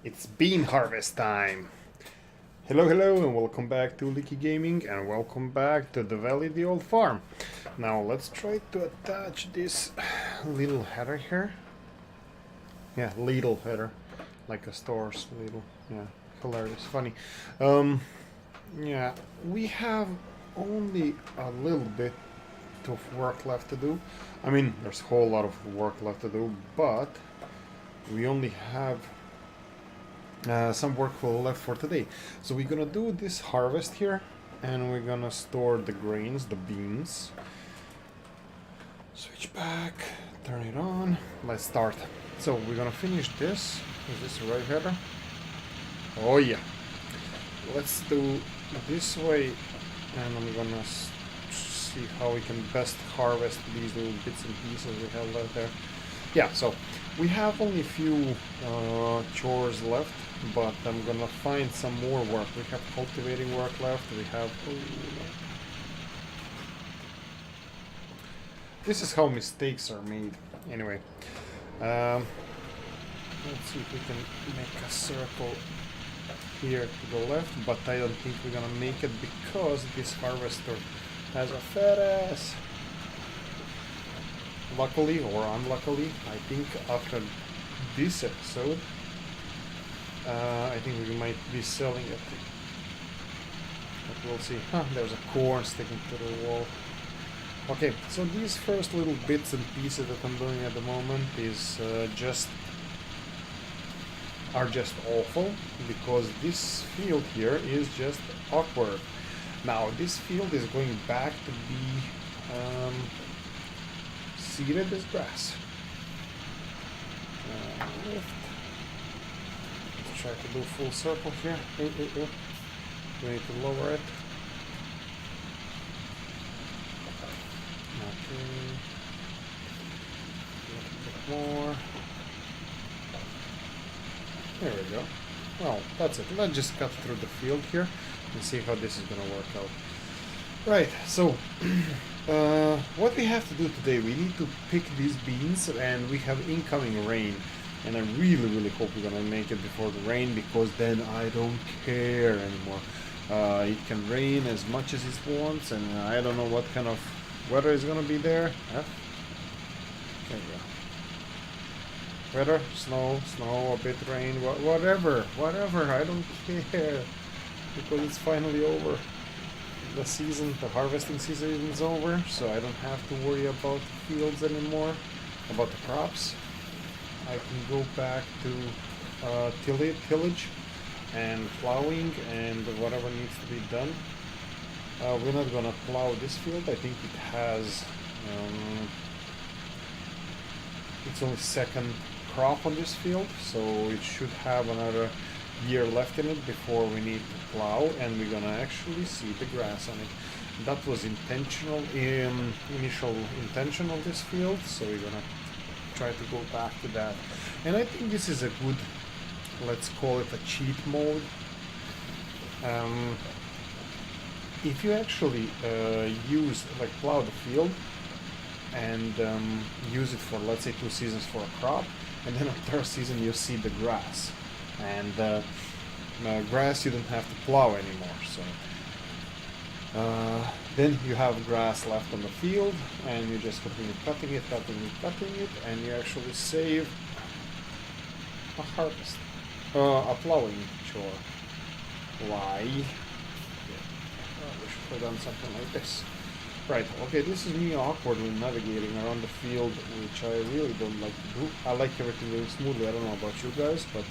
It's bean harvest time! Hello, hello, and welcome back to Oolykee Gaming, and welcome back to the Valley, the old farm. Now let's try to attach this little header here. Yeah, little header, like a store's little. Yeah, hilarious, funny. Yeah, we have only a little bit of work left to do. I mean, there's a whole lot of work left to do, but we only have some work left for today. So we're gonna do this harvest here, and we're gonna store the grains, the beans. Switch back, turn it on. Let's start. So we're gonna finish this. Is this the right header? Oh yeah. Let's do this way, and I'm gonna see how we can best harvest these little bits and pieces we have left there. Yeah, so we have only a few chores left, but I'm gonna find some more work. We have cultivating work left. We have... This is how mistakes are made. Anyway, let's see if we can make a circle here to the left, but I don't think we're gonna make it because this harvester has a fat ass. Luckily or unluckily, I think after this episode, I think we might be selling it. But we'll see. Huh, there's a corn sticking to the wall. Okay, so these first little bits and pieces that I'm doing at the moment is just awful, because this field here is just awkward. Now this field is going back to be seeded as grass. Let's try to do full circle here. We need to lower it. Okay. A little bit more. There we go. Well, that's it. Let's just cut through the field here and see how this is gonna work out. Right, so what we have to do today, we need to pick these beans, and we have incoming rain, and I really hope we're gonna make it before the rain, because then I don't care anymore. It can rain as much as it wants, and I don't know what kind of weather is gonna be there. Huh? There we go. Weather, snow, a bit rain, whatever, I don't care, because it's finally over. The season, the harvesting season is over, so I don't have to worry about the fields anymore, about the crops. I can go back to tillage and plowing and whatever needs to be done. We're not gonna plow this field. I think it has it's only second crop on this field, so it should have another year left in it before we need to plow, and we're gonna actually see the grass on it. That was intentional, initial intention of this field, so we're gonna try to go back to that. And I think this is a good, let's call it a cheat mode. If you actually plow the field and use it for, let's say, 2 seasons for a crop, and then on third season you see the grass, and grass you don't have to plow anymore, so then you have grass left on the field, and you just continue cutting it, and you actually save a harvest, a plowing chore. Why? We should have done something like this. Right, okay, this is me awkwardly navigating around the field, which I really don't like to do. I like everything going smoothly. I don't know about you guys, but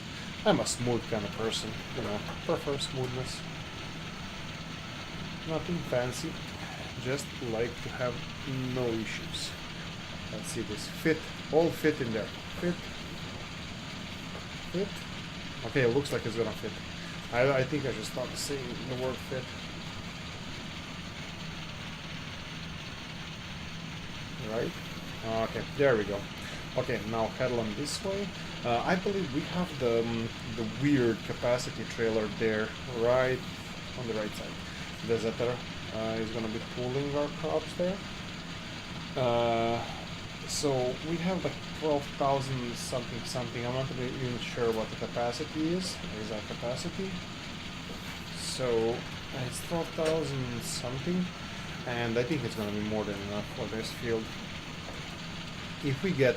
I'm a smooth kind of person, you know, prefer smoothness. Nothing fancy, just like to have no issues. Let's see this. Fit, all fit in there. Fit. Okay, it looks like it's gonna fit. I think I should stop saying the word fit. Right? Okay, there we go. Okay, now head on this way. I believe we have the weird capacity trailer there, right on the right side. The Zetter is going to be pulling our crops there. So we have like 12,000 something something. I'm not even sure what the capacity is, exact capacity. So it's 12,000 something, and I think it's gonna be more than enough for this field. If we get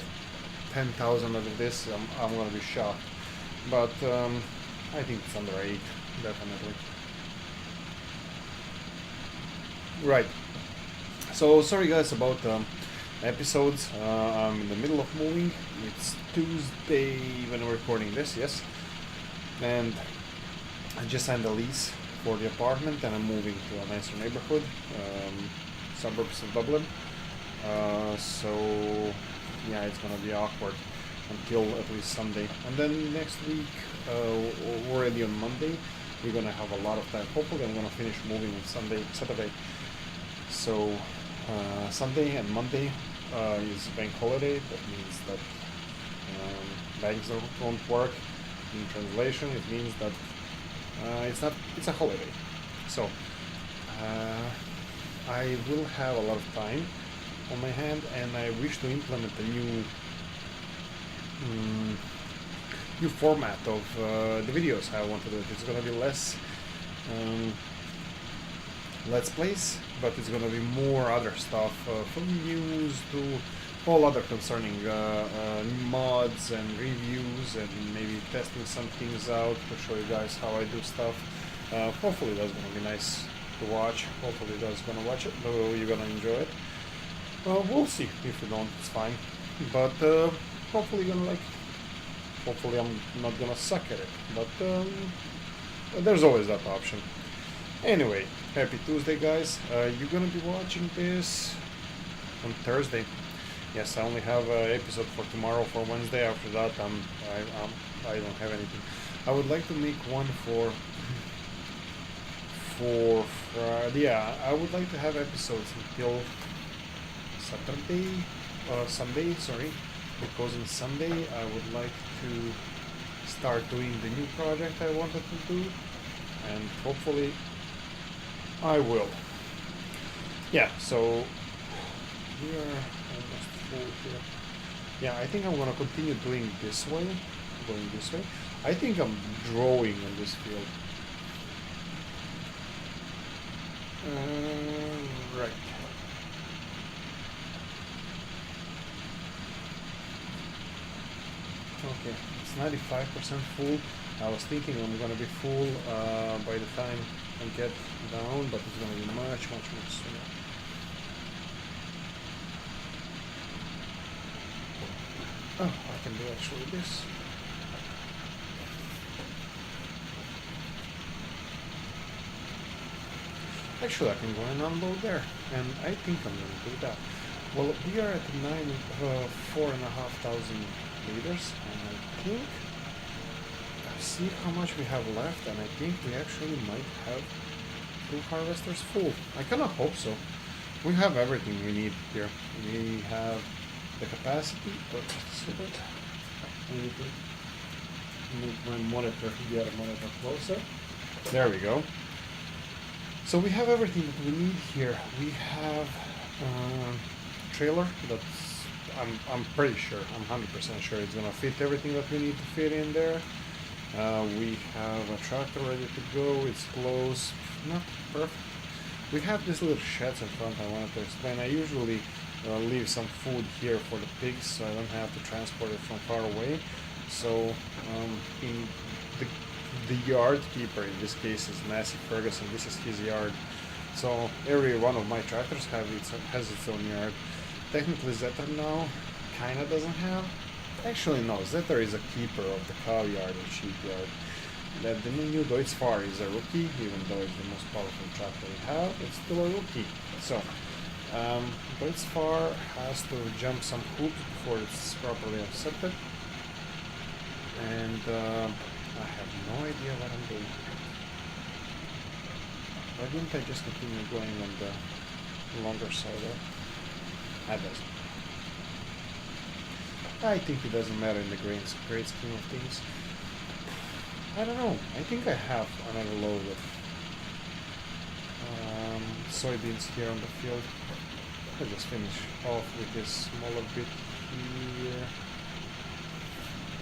10,000 out of this, I'm gonna be shocked. But I think it's under 8, definitely. Right. So sorry guys about episodes. I'm in the middle of moving. It's Tuesday when we're recording this, yes. And I just signed a lease for the apartment, and I'm moving to a nicer neighborhood, suburbs of Dublin. So yeah, it's gonna be awkward until at least Sunday, and then next week, already on Monday, we're gonna have a lot of time. Hopefully, I'm gonna finish moving on Saturday. So Sunday and Monday is bank holiday. That means that banks don't work. In translation, it means that it's a holiday. So I will have a lot of time on my hand, and I wish to implement a new format of the videos. I want to do it. It's gonna be less let's plays, but it's gonna be more other stuff, from news to all other concerning mods and reviews, and maybe testing some things out to show you guys how I do stuff. Hopefully that's gonna be nice to watch. Hopefully you guys gonna watch it, you're gonna enjoy it. We'll see. If you don't, it's fine. But hopefully you're gonna like it. Hopefully I'm not gonna suck at it, but there's always that option. Anyway, happy Tuesday, guys. You're gonna be watching this on Thursday. Yes, I only have an episode for tomorrow. For Wednesday, after that, I don't have anything. I would like to make one for Friday. Yeah, I would like to have episodes until Sunday, sorry, because on Sunday I would like to start doing the new project I wanted to do, and hopefully I will. Yeah, so we are almost full here. Yeah, I think I'm gonna continue doing this way, going this way. I think I'm drawing on this field. Right. Okay, it's 95% full. I was thinking I'm gonna be full by the time I get down, but it's gonna be much sooner. Oh, I can do actually this. Actually, I can go and unload there, and I think I'm gonna do that. Well, we are at 4,500 liters, and I think I see how much we have left, and I think we actually might have 2 harvesters full. I kinda hope so. We have everything we need here. We have the capacity, but just a bit. I need to move my monitor, the other monitor closer. There we go. So we have everything that we need here. We have trailer that's I'm pretty sure, I'm 100% sure it's gonna fit everything that we need to fit in there. We have a tractor ready to go. It's close, not perfect. We have these little sheds in front I wanted to explain. I usually leave some food here for the pigs, so I don't have to transport it from far away. So in the yard keeper, in this case, is Massey Ferguson. This is his yard. So every one of my tractors has its own yard. Technically, Zetter now kinda doesn't have. Actually, no. Zetter is a keeper of the cow yard and sheep yard. The new Deutz-Fahr is a rookie, even though it's the most powerful tractor we have. It's still a rookie. So Deutz-Fahr has to jump some hoops before it's properly accepted. And I have no idea what I'm doing. Why didn't I just continue going on the longer side there? That doesn't. I think it doesn't matter in the great scheme of things. I don't know. I think I have another load of soybeans here on the field. I'll just finish off with this smaller bit here.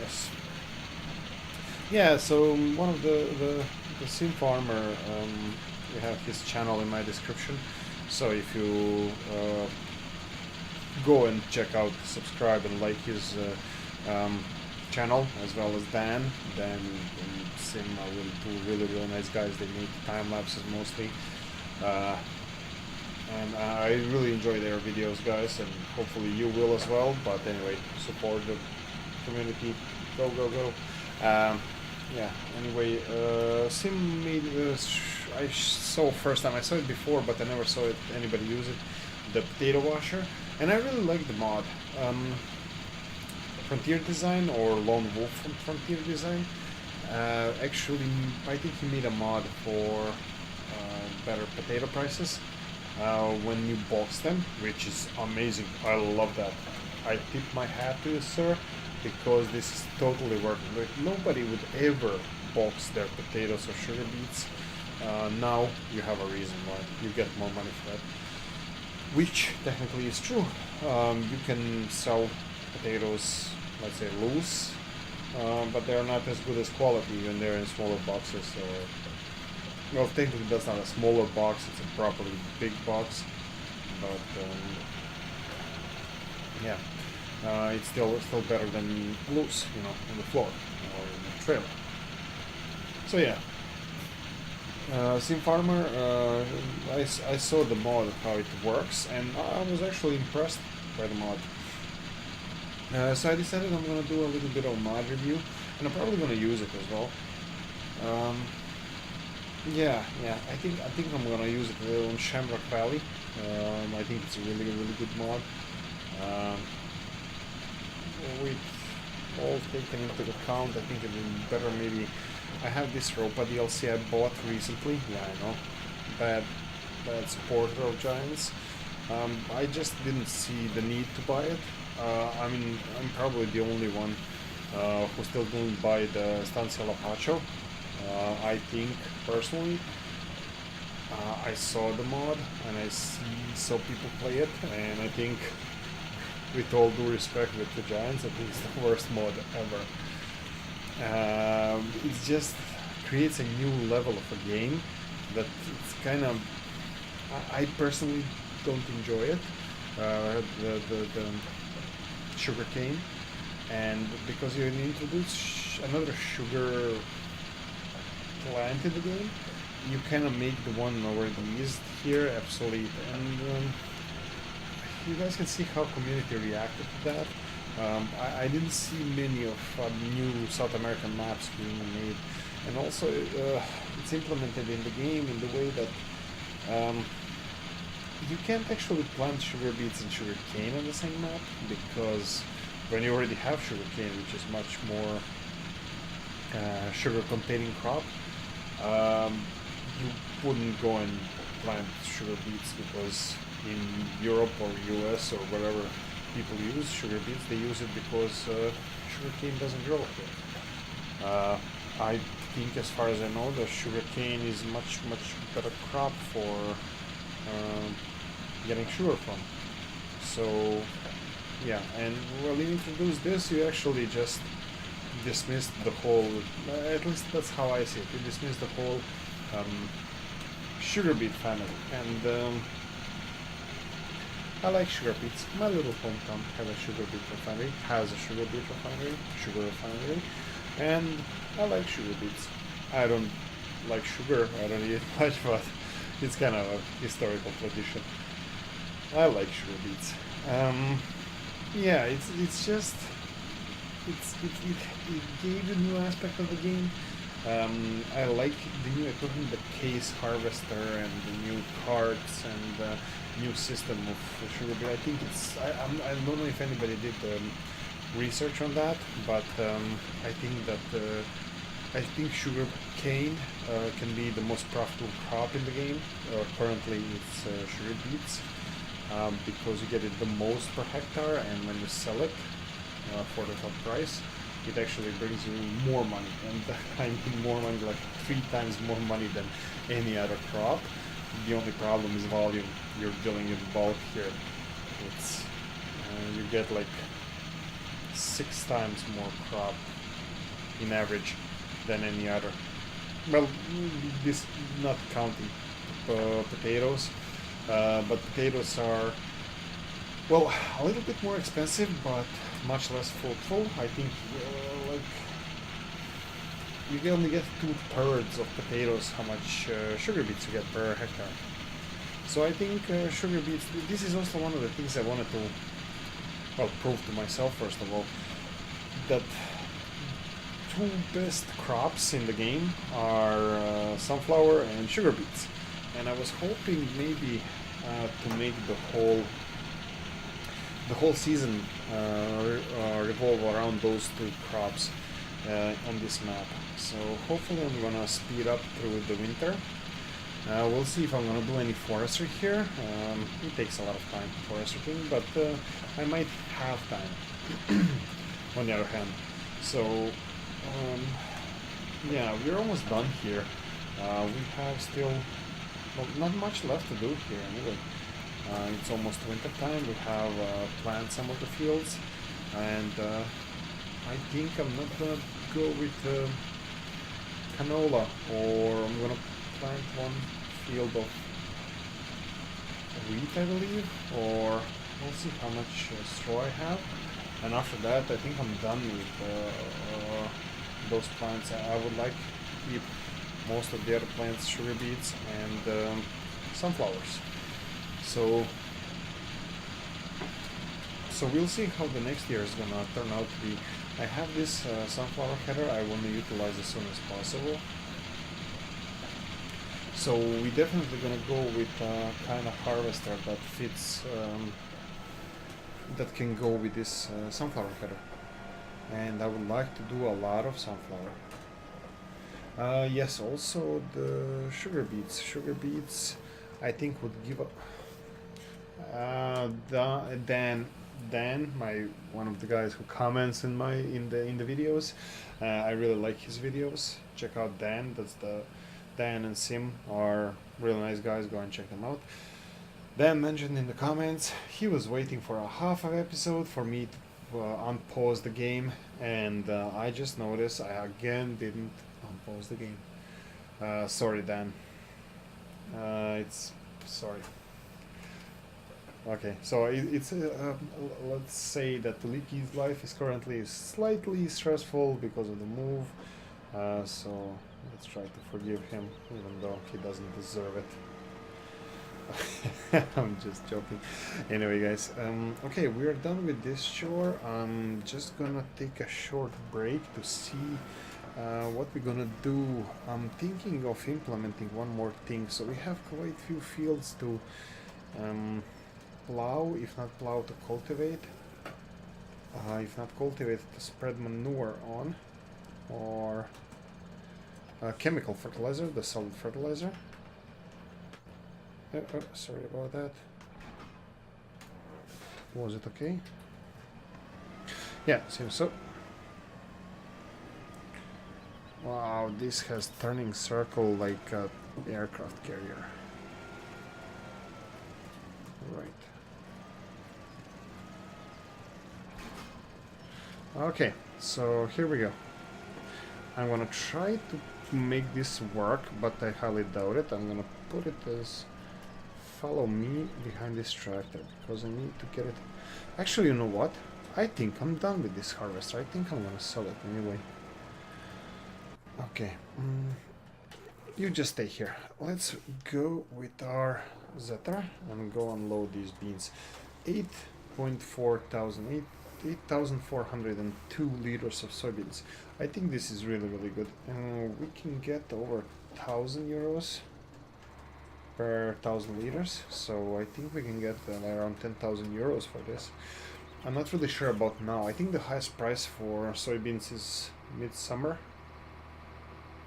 Yes. Yeah, so one of the sim farmer, we have his channel in my description. So if you go and check out, subscribe and like his channel, as well as Dan and Sim are really nice guys. They make time lapses mostly, and I really enjoy their videos, guys, and hopefully you will as well. But anyway, support the community. Go. Yeah. Anyway, Sim made. I saw first time. I saw it before, but I never saw it. Anybody use it? The potato washer, and I really like the mod. Frontier Design or Lone Wolf from Frontier Design. Actually, I think he made a mod for better potato prices when you box them, which is amazing. I love that. I tip my hat to you, sir, because this is totally working. Like, nobody would ever box their potatoes or sugar beets. Now you have a reason why. You get more money for that, which technically is true. You can sell potatoes, let's say, loose, but they're not as good as quality when they're in smaller boxes. So, well, technically that's not a smaller box, it's a properly big box, but yeah, it's still better than loose, on the floor or in the trailer. So yeah, Sim Farmer, I saw the mod, how it works, and I was actually impressed by the mod. So I decided I'm gonna do a little bit of mod review, and I'm probably gonna use it as well. Yeah, I think I'm gonna use it on Shamrock Valley. I think it's a really good mod. With all taken into account, I think it would be better maybe. I have this Ropa DLC I bought recently. Yeah, I know, bad supporter of Giants. I just didn't see the need to buy it. I mean, I'm probably the only one who still didn't buy the Estancia Lapacho. I think, personally, I saw the mod and I saw people play it, and I think, with all due respect with the Giants, I think it's the worst mod ever. It just creates a new level of a game that it's kind of... I personally don't enjoy it. The sugar cane, and because you introduce another sugar plant in the game, you kind of make the one already used here obsolete, and you guys can see how community reacted to that. I didn't see many of new South American maps being made, and also it's implemented in the game in the way that you can't actually plant sugar beets and sugar cane on the same map, because when you already have sugar cane, which is much more sugar containing crop, you wouldn't go and plant sugar beets, because in Europe or US or wherever people use sugar beets, they use it because sugar cane doesn't grow here. I think, as far as I know, the sugar cane is much better crop for getting sugar from. So yeah, and when you introduce this, you actually just dismiss the whole, at least that's how I see it, you dismiss the whole sugar beet family. And I like sugar beets. My little hometown has a sugar beet refinery, sugar refinery, and I like sugar beets. I don't like sugar, I don't eat it much, but it's kind of a historical tradition. I like sugar beets. Yeah, it's just it gave a new aspect of the game. I like the new equipment, the case harvester and the new carts and the new system of sugar beet. I think it's I don't know if anybody did research on that, but I think sugar cane can be the most profitable crop in the game. Currently, it's sugar beets. Because you get it the most per hectare, and when you sell it for the top price, it actually brings you more money, and I mean more money, like 3 times more money than any other crop. The only problem is volume. You're dealing in bulk here. It's you get like 6 times more crop in average than any other. Well, this not counting potatoes, but potatoes are, well, a little bit more expensive, but much less fruitful. I think like you can only get 2/3 of potatoes how much sugar beets you get per hectare. So I think sugar beets. This is also one of the things I wanted to, well, prove to myself first of all, that two best crops in the game are sunflower and sugar beets, and I was hoping maybe to make the whole season revolve around those two crops on this map. So hopefully I'm gonna speed up through the winter. We'll see if I'm gonna do any forestry here. It takes a lot of time for forestry, but I might have time on the other hand. So yeah, we're almost done here. We have still, well, not much left to do here anyway. It's almost winter time. We have planted some of the fields, and I think I'm not gonna go with canola, or I'm gonna plant one field of wheat, I believe, or we'll see how much straw I have. And after that, I think I'm done with those plants. I would like to keep most of the other plants, sugar beets and sunflowers. So we'll see how the next year is gonna turn out to be. I have this sunflower header I want to utilize as soon as possible. So we definitely gonna go with a kind of harvester that fits, that can go with this sunflower header. And I would like to do a lot of sunflower. Yes, also the sugar beets. Sugar beets, I think would give up. Dan, my one of the guys who comments in the videos. I really like his videos. Check out Dan. That's the Dan and Sim are really nice guys. Go and check them out. Dan mentioned in the comments he was waiting for a half of episode for me to unpause the game, and I just noticed I again didn't unpause the game. Sorry, Dan. It's sorry. Okay, so it's let's say that Oolykee's life is currently slightly stressful because of the move. So let's try to forgive him, even though he doesn't deserve it. I'm just joking. Anyway, guys, okay, we're done with this chore. I'm just gonna take a short break to see what we're gonna do. I'm thinking of implementing one more thing. So we have quite a few fields to plow, if not plow, to cultivate. If not cultivate, to spread manure on, or chemical fertilizer, the solid fertilizer. Sorry about that. Was it okay? Yeah, seems so. Wow, this has turning circle like an aircraft carrier. Right. Okay, so here we go. I'm gonna try to make this work, but I highly doubt it. I'm gonna put it as follow me behind this tractor because I need to get it. Actually, you know what? I think I'm done with this harvester. I think I'm gonna sell it anyway. Okay, you just stay here. Let's go with our Zetra and go unload these beans. 8,402 liters of soybeans. I think this is really, really good. We can get over 1,000 euros per 1,000 liters, so I think we can get around 10,000 euros for this. I'm not really sure about now. I think the highest price for soybeans is midsummer,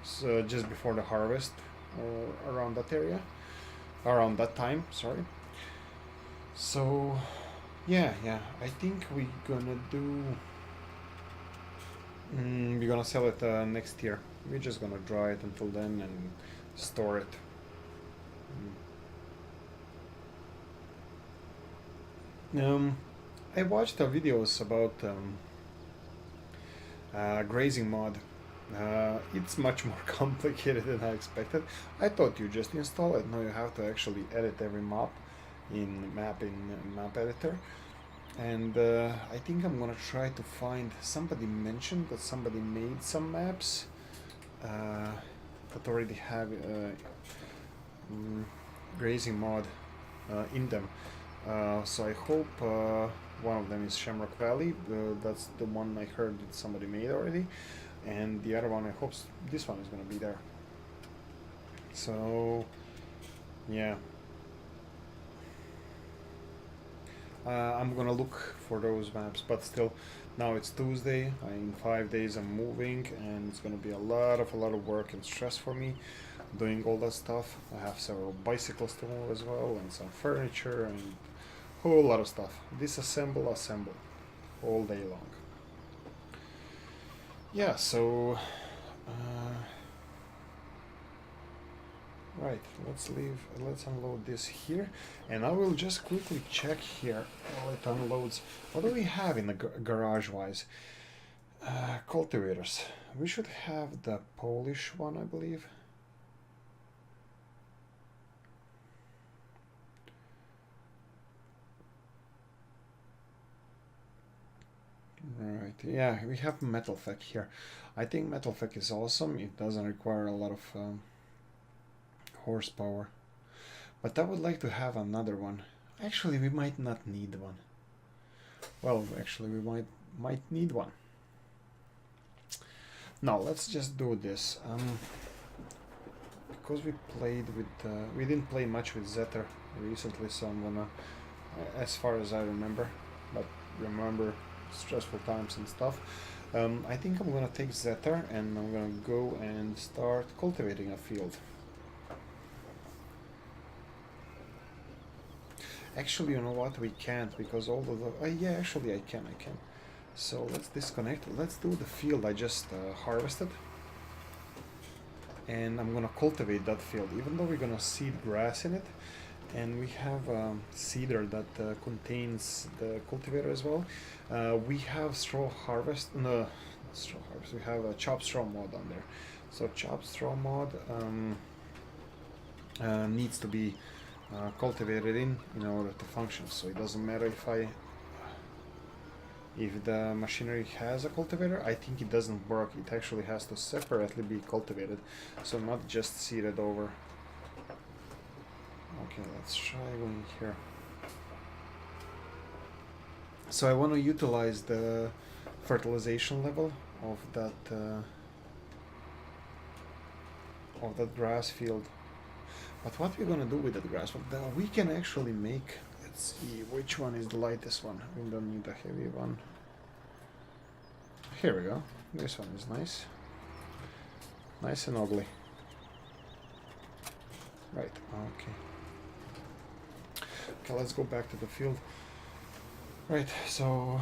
so just before the harvest, or around that area, around that time, sorry. So yeah, I think we're gonna do, we're gonna sell it next year. We're just gonna dry it until then and store it. I watched videos about grazing mod. It's much more complicated than I expected. I thought you just install it. Now you have to actually edit every map in map editor. And I think I'm gonna try to find. Somebody mentioned that somebody made some maps that already have grazing mod in them. So I hope one of them is Shamrock Valley. That's the one I heard that somebody made already, and the other one I hope this one is gonna be there. So yeah, I'm gonna look for those maps, but still, now it's Tuesday. In 5 days I'm moving, and it's gonna be a lot of work and stress for me doing all that stuff. I have several bicycles to move as well, and some furniture, and a whole lot of stuff. Disassemble, assemble, all day long. Yeah, so right, let's unload this here, and I will just quickly check here while it unloads. What do we have in the garage wise? Cultivators. We should have the Polish one, I believe. Right, yeah, we have Metalfec here. I think Metalfec is awesome. It doesn't require a lot of horsepower. But I would like to have another one. Actually, we might not need one. Well, actually, we might need one. Now, let's just do this. Because we played with... we didn't play much with Zetter recently, so I'm gonna... as far as I remember, but remember stressful times and stuff. I think I'm gonna take Zetter and I'm gonna go and start cultivating a field. Actually, you know what? We can't, because all of the... yeah, actually I can. So let's disconnect. Let's do the field I just harvested. And I'm gonna cultivate that field, even though we're gonna seed grass in it. And we have seeder that contains the cultivator as well. We have straw harvest, no, not straw harvest, we have a chopped straw mod on there. So chopped straw mod needs to be cultivated in order to function. So it doesn't matter if the machinery has a cultivator. I think it doesn't work. It actually has to separately be cultivated, so not just seeded over. Okay, let's try going here. So I want to utilize the fertilization level of that grass field. But what we're gonna do with that grass? Well, we can actually make. Let's see which one is the lightest one. We don't need a heavy one. Here we go. This one is nice, nice and ugly. Right. Okay. Okay, let's go back to the field. Right, so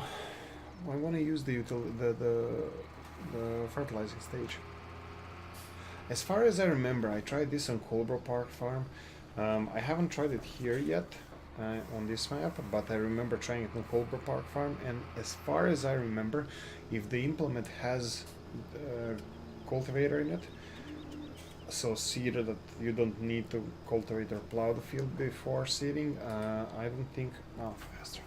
I want to use the fertilizing stage. As far as I remember, I tried this on Colbro Park Farm. I haven't tried it here yet on this map, but I remember trying it on Colbro Park Farm. And as far as I remember, if the implement has cultivator in it, so seeder that you don't need to cultivate or plow the field before seeding, I don't think... Oh, faster.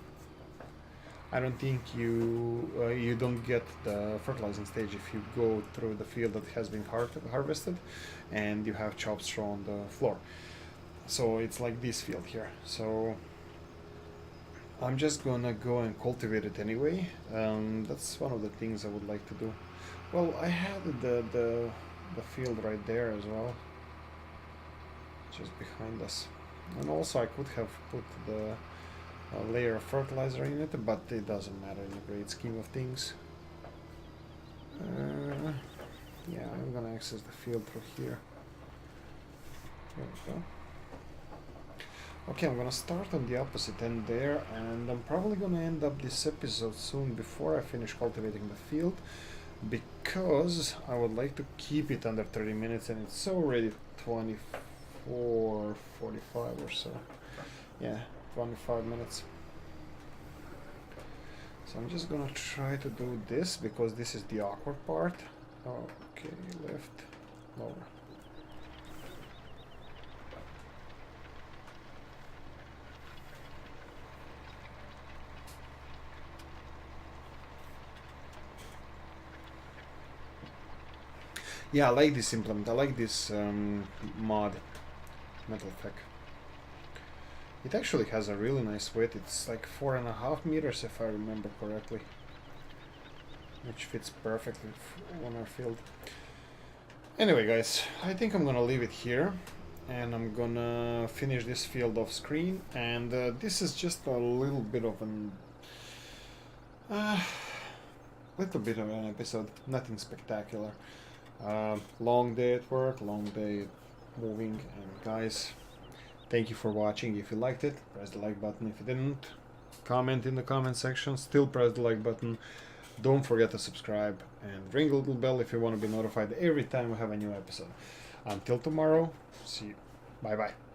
I don't think you don't get the fertilizing stage if you go through the field that has been harvested and you have chopped straw on the floor. So it's like this field here. So I'm just gonna go and cultivate it anyway. That's one of the things I would like to do. Well, I had the field right there as well, just behind us, and also I could have put the layer of fertilizer in it, but it doesn't matter in the great scheme of things. Yeah, I'm gonna access the field through here. There we go. Okay, I'm gonna start on the opposite end there, and I'm probably gonna end up this episode soon before I finish cultivating the field, because I would like to keep it under 30 minutes, and it's already 24:45 or so. Yeah, 25 minutes. So I'm just gonna try to do this because this is the awkward part. Okay, left, lower. Yeah, I like this implement. I like this mod, metal tech. It actually has a really nice width. It's like 4.5 meters if I remember correctly, which fits perfectly on our field. Anyway, guys, I think I'm gonna leave it here, and I'm gonna finish this field off screen. And this is just a little bit of an episode. Nothing spectacular. Long day at work, long day moving, and guys, thank you for watching. If you liked it, press the like button. If you didn't, comment in the comment section. Still press the like button. Don't forget to subscribe and ring the little bell if you want to be notified every time we have a new episode. Until tomorrow, see you. Bye bye.